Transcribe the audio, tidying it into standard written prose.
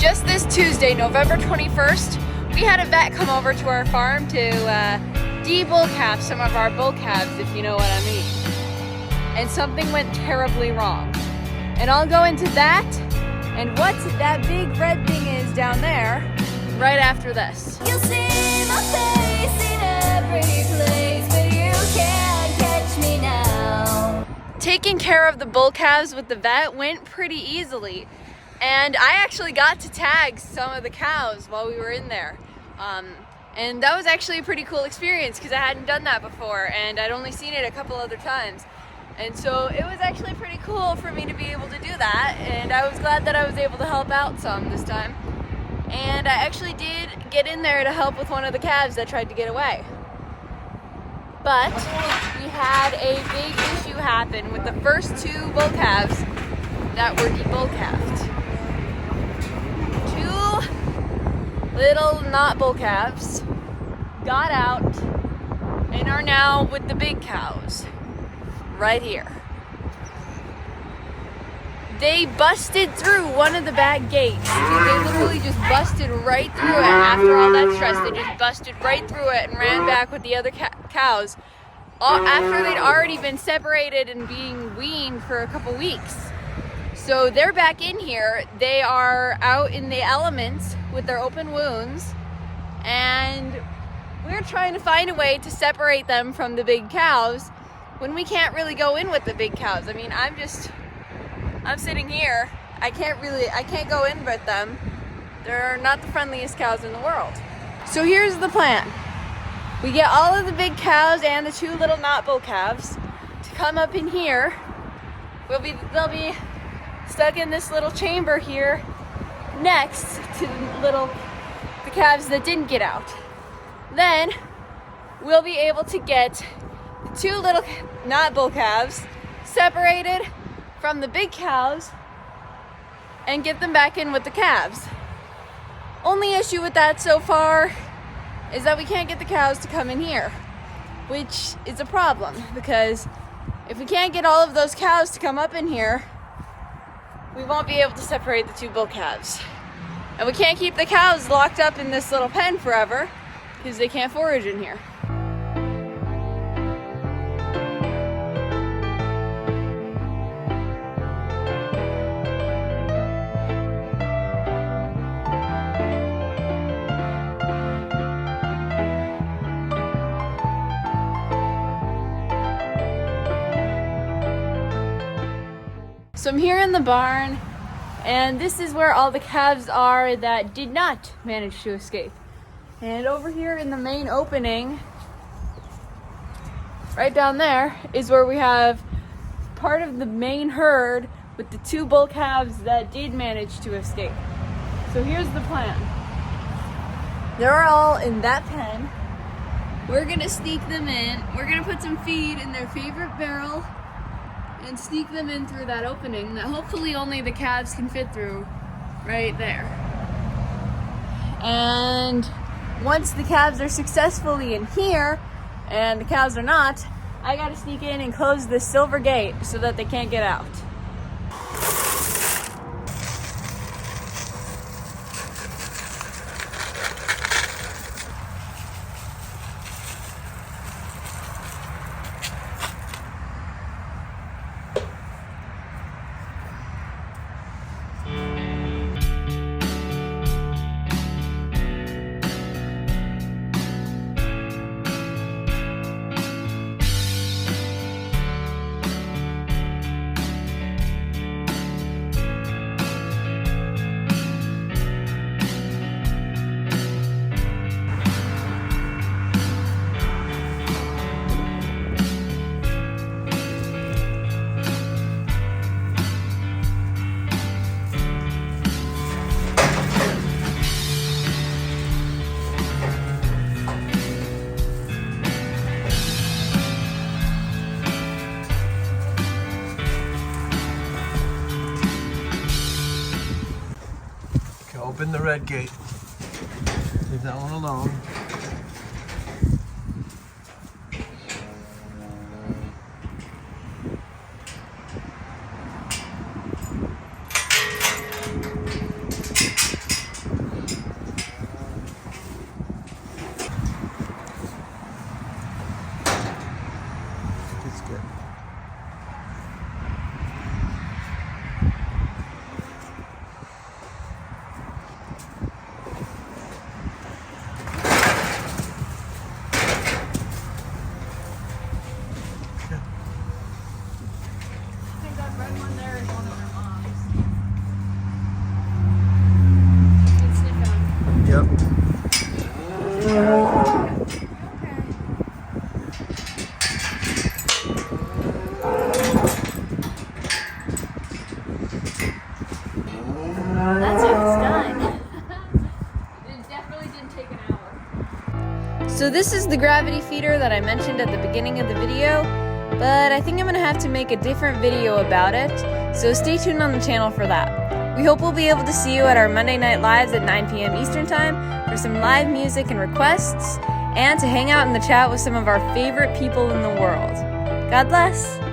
just this Tuesday, November 21st, we had a vet come over to our farm to de-bull calf some of our bull calves, if you know what I mean. And something went terribly wrong. And I'll go into that and what that big red thing is down there right after this. You'll see my face in every place, but you can't catch me now. Taking care of the bull calves with the vet went pretty easily. And I actually got to tag some of the cows while we were in there. And that was actually a pretty cool experience because I hadn't done that before and I'd only seen it a couple other times. And so it was actually pretty cool for me to be able to do that, and I was glad that I was able to help out some this time. And I actually did get in there to help with one of the calves that tried to get away. But we had a big issue happen with the first two bull calves that were de-bull calved. Two little not bull calves got out and are now with the big cows. Right here. They busted through one of the back gates. They literally just busted right through it after all that stress. They just busted right through it and ran back with the other cows after they'd already been separated and being weaned for a couple weeks. So they're back in here. They are out in the elements with their open wounds, and we're trying to find a way to separate them from the big cows when we can't really go in with the big cows. I mean, I'm sitting here. I can't go in with them. They're not the friendliest cows in the world. So here's the plan. We get all of the big cows and the two little not bull calves to come up in here. They'll be stuck in this little chamber here next to the calves that didn't get out. Then we'll be able to get the two little not bull calves separated from the big cows and get them back in with the calves. Only issue with that so far is that we can't get the cows to come in here, which is a problem because if we can't get all of those cows to come up in here, we won't be able to separate the two bull calves. And we can't keep the cows locked up in this little pen forever because they can't forage in here. So I'm here in the barn, and this is where all the calves are that did not manage to escape. And over here in the main opening, right down there, is where we have part of the main herd with the two bull calves that did manage to escape. So here's the plan. They're all in that pen. We're gonna sneak them in. We're gonna put some feed in their favorite barrel and sneak them in through that opening that hopefully only the calves can fit through right there. And once the calves are successfully in here and the cows are not, I gotta sneak in and close this silver gate so that they can't get out. Open the red gate. Leave that one alone. So this is the gravity feeder that I mentioned at the beginning of the video, but I think I'm gonna have to make a different video about it, so stay tuned on the channel for that. We hope we'll be able to see you at our Monday Night Lives at 9 p.m. Eastern Time for some live music and requests, and to hang out in the chat with some of our favorite people in the world. God bless!